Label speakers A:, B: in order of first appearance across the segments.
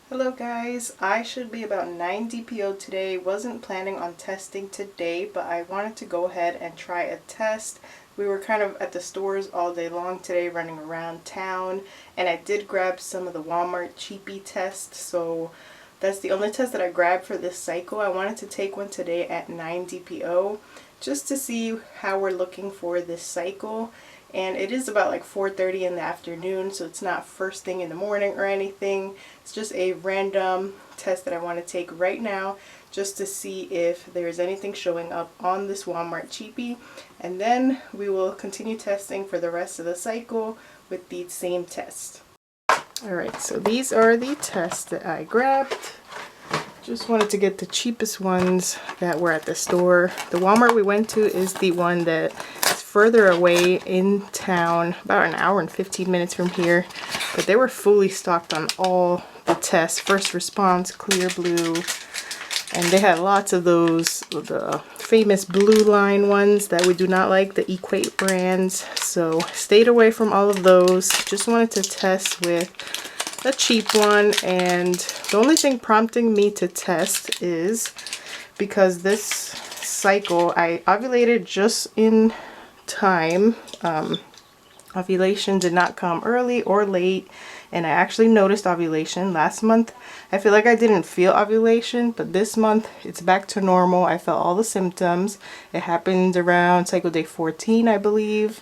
A: Hello guys, I should be about 9 DPO today. Wasn't planning on testing today, but I wanted to go ahead and try a test. We were kind of at the stores all day long today, running around town, and I did grab some of the Walmart cheapie tests, so that's the only test that I grabbed for this cycle. I wanted to take one today at 9 DPO just to see how we're looking for this cycle. And it is about like 4:30 in the afternoon, so it's not first thing in the morning or anything. It's just a random test that I want to take right now just to see if there's anything showing up on this Walmart cheapie, and then we will continue testing for the rest of the cycle with the same test. Alright, so these are the tests that I grabbed. Just wanted to get the cheapest ones that were at the store. The Walmart we went to is the one that is further away in town, about an hour and 15 minutes from here. But they were fully stocked on all the tests, first response, clear blue, and they had lots of those, the famous blue line ones that we do not like, the Equate brands. So stayed away from all of those. Just wanted to test with a cheap one, and the only thing prompting me to test is because this cycle I ovulated just in time. Ovulation did not come early or late, and I actually noticed ovulation last month. I feel like I didn't feel ovulation, but this month it's back to normal. I felt all the symptoms. It happened around cycle day 14, I believe.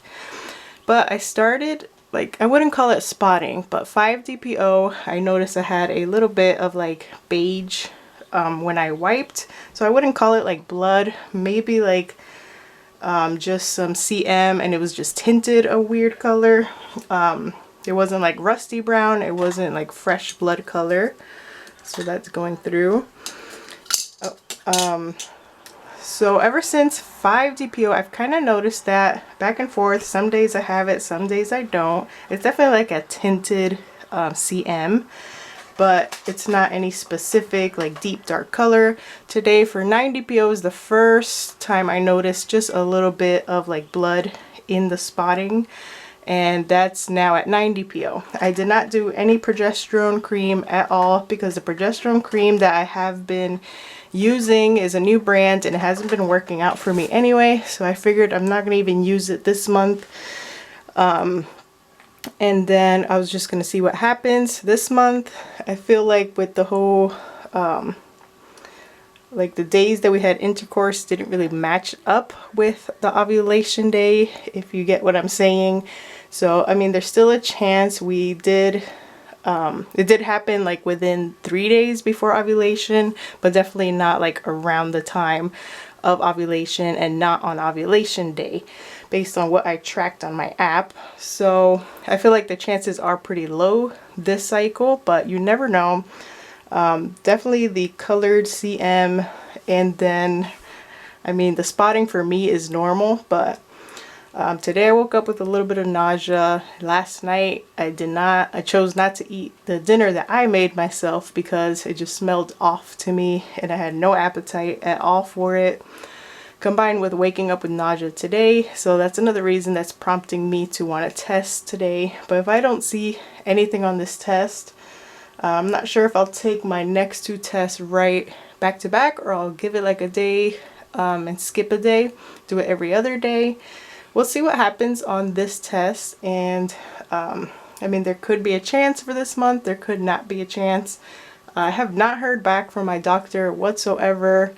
A: But I started, like, I wouldn't call it spotting, but 5 DPO, I noticed I had a little bit of like beige when I wiped. So I wouldn't call it like blood, maybe like just some CM, and it was just tinted a weird color. It wasn't like rusty brown, it wasn't like fresh blood color. So that's going through. So ever since 5 DPO, I've kind of noticed that back and forth. Some days I have it, some days I don't. It's definitely like a tinted CM, but it's not any specific like deep dark color. Today for 9 DPO is the first time I noticed just a little bit of like blood in the spotting, and that's now at 9 DPO. I did not do any progesterone cream at all because the progesterone cream that I have been using is a new brand and it hasn't been working out for me anyway, so I figured I'm not gonna even use it this month. And then I was just gonna see what happens this month. I feel like with the whole like the days that we had intercourse didn't really match up with the ovulation day, if you get what I'm saying. So I mean, there's still a chance. We did it did happen like within 3 days before ovulation, but definitely not like around the time of ovulation and not on ovulation day based on what I tracked on my app. So I feel like the chances are pretty low this cycle, but you never know. Definitely the colored CM, and then I mean the spotting for me is normal, but today I woke up with a little bit of nausea. Last night I chose not to eat the dinner that I made myself because it just smelled off to me and I had no appetite at all for it, combined with waking up with nausea today. So that's another reason that's prompting me to want to test today. But if I don't see anything on this test, I'm not sure if I'll take my next 2 tests right back to back, or I'll give it like a day and skip a day, do it every other day. We'll see what happens on this test. And I mean, there could be a chance for this month, there could not be a chance. I have not heard back from my doctor whatsoever.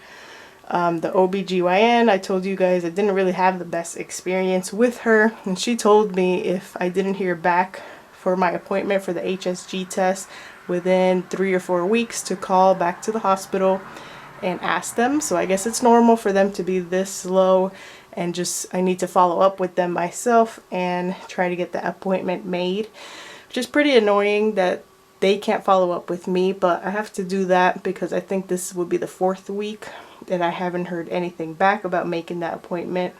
A: The OBGYN, I told you guys I didn't really have the best experience with her, and she told me if I didn't hear back for my appointment for the HSG test within 3 or 4 weeks to call back to the hospital and ask them. So I guess it's normal for them to be this slow, and just I need to follow up with them myself and try to get the appointment made, which is pretty annoying that they can't follow up with me, but I have to do that because I think this will be the 4th week that I haven't heard anything back about making that appointment.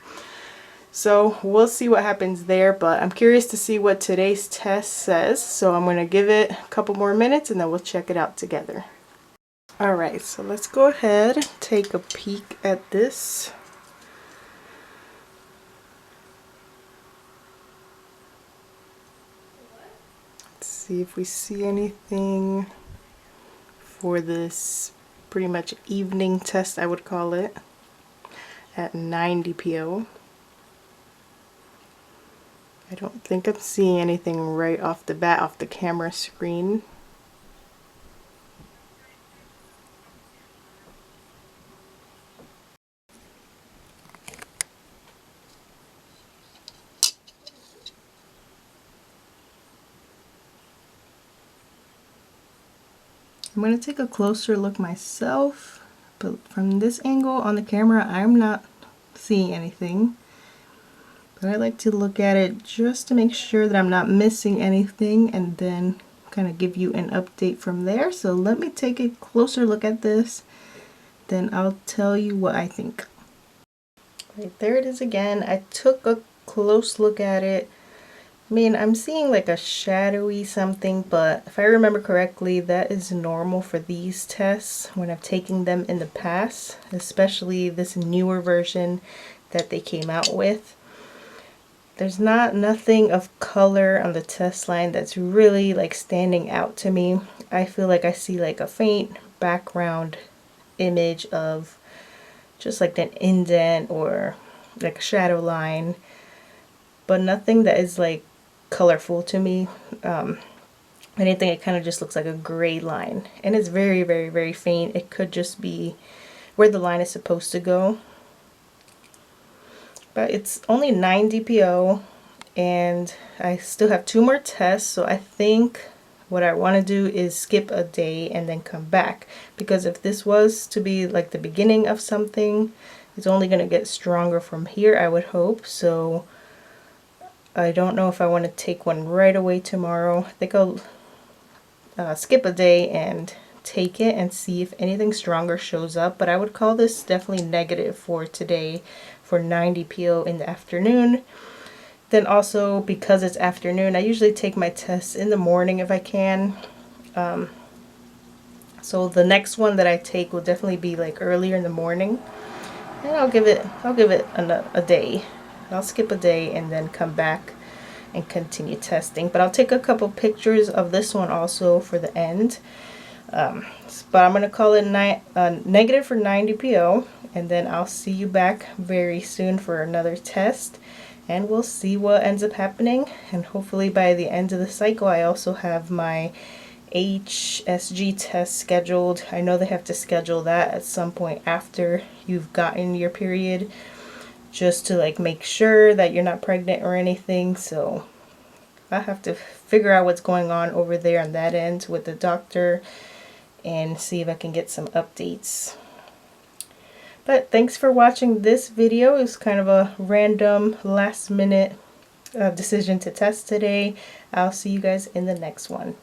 A: So we'll see what happens there, but I'm curious to see what today's test says. So I'm going to give it a couple more minutes and then we'll check it out together. Alright, so let's go ahead and take a peek at this. Let's see if we see anything for this pretty much evening test, I would call it, at 9 DPO. I don't think I'm seeing anything right off the bat off the camera screen. I'm going to take a closer look myself, but from this angle on the camera, I'm not seeing anything. But I like to look at it just to make sure that I'm not missing anything and then kind of give you an update from there. So let me take a closer look at this, then I'll tell you what I think. Right, there it is again. I took a close look at it. I mean, I'm seeing like a shadowy something, but if I remember correctly, that is normal for these tests when I've taken them in the past, especially this newer version that they came out with. There's nothing of color on the test line that's really like standing out to me. I feel like I see like a faint background image of just like an indent or like a shadow line, but nothing that is like colorful to me. Anything, it kind of just looks like a gray line, and it's very, very, very faint. It could just be where the line is supposed to go. But it's only 9 DPO, and I still have 2 more tests, so I think what I want to do is skip a day and then come back, because if this was to be like the beginning of something, it's only going to get stronger from here, I would hope. So I don't know if I want to take one right away tomorrow. I think I'll skip a day and take it and see if anything stronger shows up. But I would call this definitely negative for today for 9 DPO in the afternoon. Then also, because it's afternoon, I usually take my tests in the morning if I can. So the next one that I take will definitely be like earlier in the morning. And I'll give it a day. I'll skip a day and then come back and continue testing. But I'll take a couple pictures of this one also for the end. But I'm going to call it negative for 9 DPO, and then I'll see you back very soon for another test, and we'll see what ends up happening. And hopefully by the end of the cycle, I also have my HSG test scheduled. I know they have to schedule that at some point after you've gotten your period, just to like make sure that you're not pregnant or anything. So I have to figure out what's going on over there on that end with the doctor and see if I can get some updates. But thanks for watching this video. It was kind of a random last minute decision to test today. I'll see you guys in the next one.